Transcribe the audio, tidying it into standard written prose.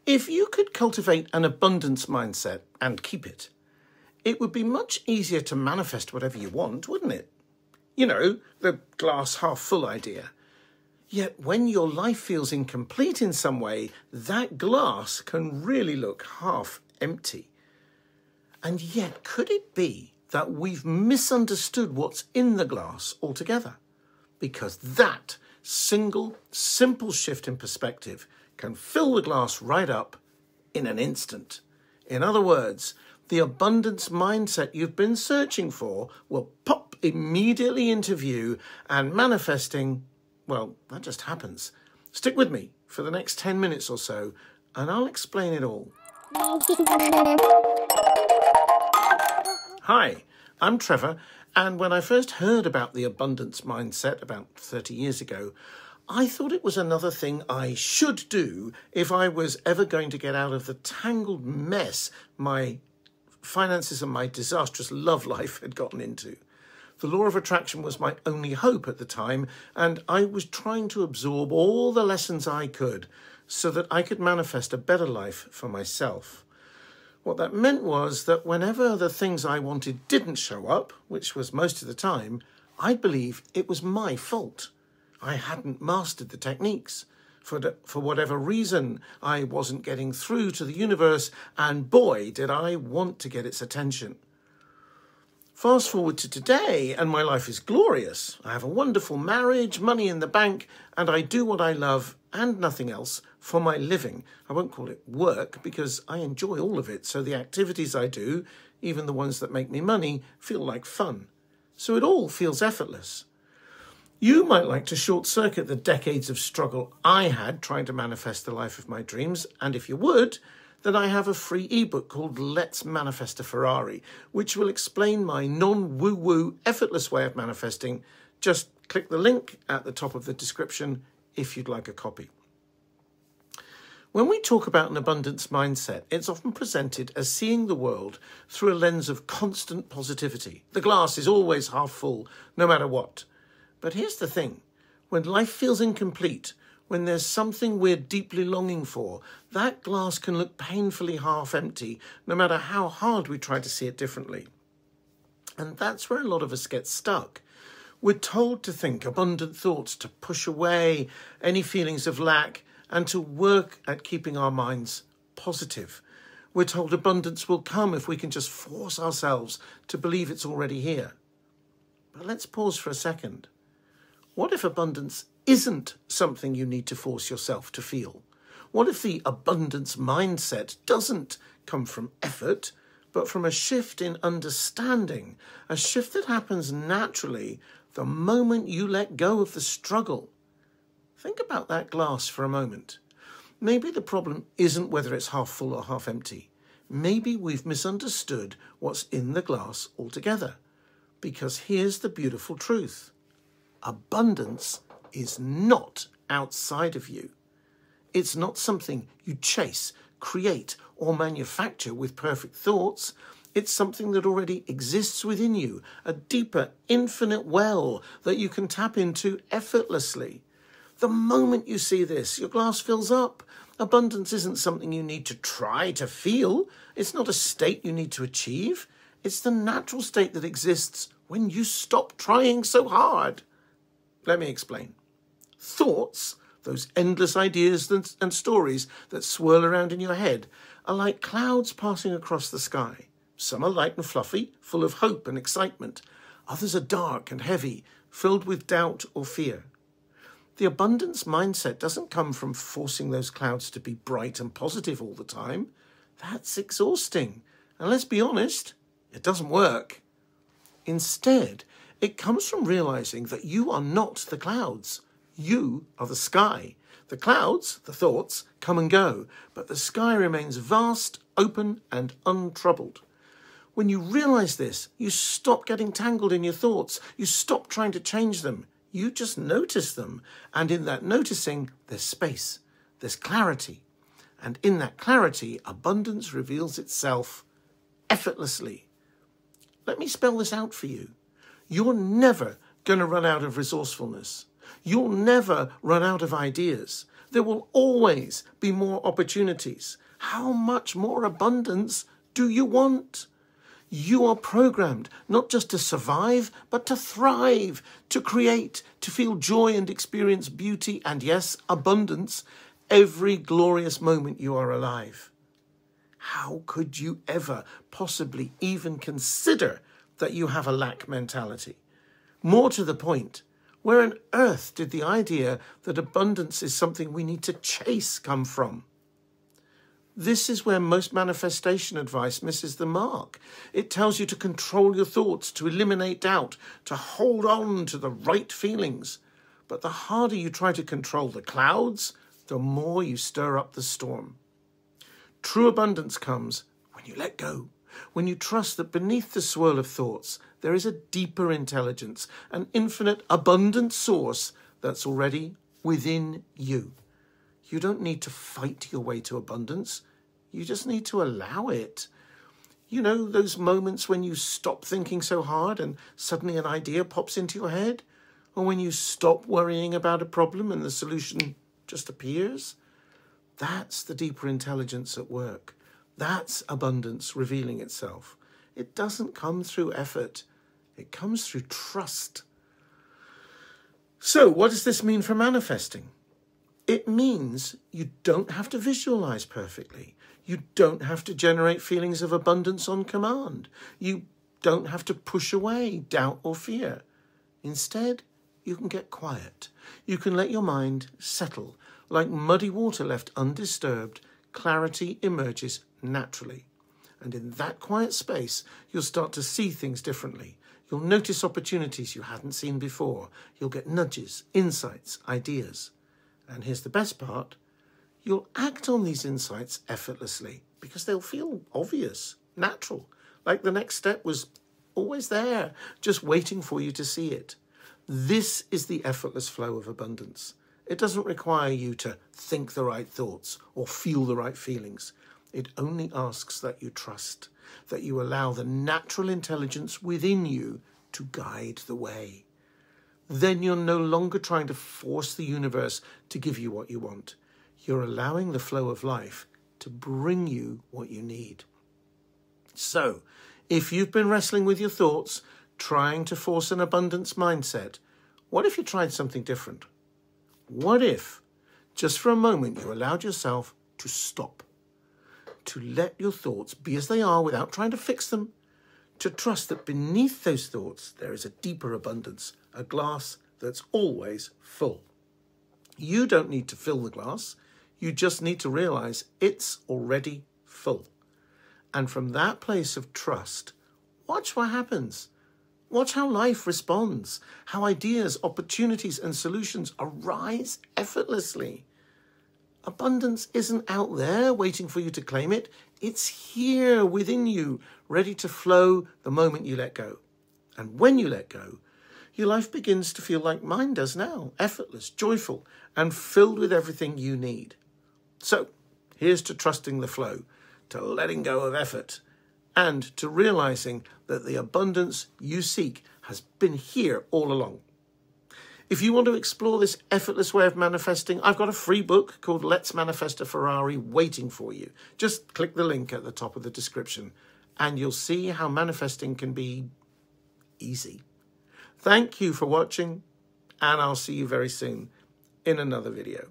If you could cultivate an abundance mindset and keep it, it would be much easier to manifest whatever you want, wouldn't it? You know, the glass half full idea. Yet when your life feels incomplete in some way, that glass can really look half empty. And yet, could it be that we've misunderstood what's in the glass altogether? Because that single, simple shift in perspective can fill the glass right up in an instant. In other words, the abundance mindset you've been searching for will pop immediately into view, and manifesting, well, that just happens. Stick with me for the next 10 minutes or so, and I'll explain it all. Hi, I'm Trevor, and when I first heard about the abundance mindset about 30 years ago, I thought it was another thing I should do if I was ever going to get out of the tangled mess my finances and my disastrous love life had gotten into. The law of attraction was my only hope at the time, and I was trying to absorb all the lessons I could so that I could manifest a better life for myself. What that meant was that whenever the things I wanted didn't show up, which was most of the time, I'd believe it was my fault. I hadn't mastered the techniques. For whatever reason, I wasn't getting through to the universe, and boy, did I want to get its attention. Fast forward to today, and my life is glorious. I have a wonderful marriage, money in the bank, and I do what I love and nothing else for my living. I won't call it work because I enjoy all of it, so the activities I do, even the ones that make me money, feel like fun. So it all feels effortless. You might like to short-circuit the decades of struggle I had trying to manifest the life of my dreams, and if you would, then I have a free ebook called Let's Manifest a Ferrari, which will explain my non-woo-woo, effortless way of manifesting. Just click the link at the top of the description if you'd like a copy. When we talk about an abundance mindset, it's often presented as seeing the world through a lens of constant positivity. The glass is always half full, no matter what. But here's the thing. When life feels incomplete, when there's something we're deeply longing for, that glass can look painfully half empty, no matter how hard we try to see it differently. And that's where a lot of us get stuck. We're told to think abundant thoughts, to push away any feelings of lack, and to work at keeping our minds positive. We're told abundance will come if we can just force ourselves to believe it's already here. But let's pause for a second. What if abundance isn't something you need to force yourself to feel? What if the abundance mindset doesn't come from effort, but from a shift in understanding, a shift that happens naturally the moment you let go of the struggle? Think about that glass for a moment. Maybe the problem isn't whether it's half full or half empty. Maybe we've misunderstood what's in the glass altogether. Because here's the beautiful truth. Abundance is not outside of you. It's not something you chase, create, or manufacture with perfect thoughts. It's something that already exists within you, a deeper, infinite well that you can tap into effortlessly. The moment you see this, your glass fills up. Abundance isn't something you need to try to feel. It's not a state you need to achieve. It's the natural state that exists when you stop trying so hard. Let me explain. Thoughts, those endless ideas and stories that swirl around in your head, are like clouds passing across the sky. Some are light and fluffy, full of hope and excitement. Others are dark and heavy, filled with doubt or fear. The abundance mindset doesn't come from forcing those clouds to be bright and positive all the time. That's exhausting. And let's be honest, it doesn't work. Instead, it comes from realizing that you are not the clouds. You are the sky. The clouds, the thoughts, come and go, but the sky remains vast, open, and untroubled. When you realize this, you stop getting tangled in your thoughts. You stop trying to change them. You just notice them. And in that noticing, there's space. There's clarity. And in that clarity, abundance reveals itself effortlessly. Let me spell this out for you. You're never going to run out of resourcefulness. You'll never run out of ideas. There will always be more opportunities. How much more abundance do you want? You are programmed not just to survive, but to thrive, to create, to feel joy and experience beauty and, yes, abundance every glorious moment you are alive. How could you ever possibly even consider that you have a lack mentality? More to the point, where on earth did the idea that abundance is something we need to chase come from? This is where most manifestation advice misses the mark. It tells you to control your thoughts, to eliminate doubt, to hold on to the right feelings. But the harder you try to control the clouds, the more you stir up the storm. True abundance comes when you let go, when you trust that beneath the swirl of thoughts, there is a deeper intelligence, an infinite, abundant source that's already within you. You don't need to fight your way to abundance. You just need to allow it. You know, those moments when you stop thinking so hard and suddenly an idea pops into your head? Or when you stop worrying about a problem and the solution just appears? That's the deeper intelligence at work. That's abundance revealing itself. It doesn't come through effort. It comes through trust. So, what does this mean for manifesting? It means you don't have to visualize perfectly. You don't have to generate feelings of abundance on command. You don't have to push away doubt or fear. Instead, you can get quiet. You can let your mind settle. Like muddy water left undisturbed, clarity emerges naturally. And in that quiet space, you'll start to see things differently. You'll notice opportunities you hadn't seen before. You'll get nudges, insights, ideas. And here's the best part. You'll act on these insights effortlessly because they'll feel obvious, natural, like the next step was always there, just waiting for you to see it. This is the effortless flow of abundance. It doesn't require you to think the right thoughts or feel the right feelings. It only asks that you trust, that you allow the natural intelligence within you to guide the way. Then you're no longer trying to force the universe to give you what you want. You're allowing the flow of life to bring you what you need. So, if you've been wrestling with your thoughts, trying to force an abundance mindset, what if you tried something different? What if, just for a moment, you allowed yourself to stop, to let your thoughts be as they are without trying to fix them, to trust that beneath those thoughts there is a deeper abundance, a glass that's always full. You don't need to fill the glass. You just need to realize it's already full. And from that place of trust, watch what happens. Watch how life responds, how ideas, opportunities, and solutions arise effortlessly. Abundance isn't out there waiting for you to claim it. It's here within you, ready to flow the moment you let go. And when you let go, your life begins to feel like mine does now, effortless, joyful, and filled with everything you need. So, here's to trusting the flow, to letting go of effort, and to realizing that the abundance you seek has been here all along. If you want to explore this effortless way of manifesting, I've got a free book called Let's Manifest a Ferrari waiting for you. Just click the link at the top of the description and you'll see how manifesting can be easy. Thank you for watching, and I'll see you very soon in another video.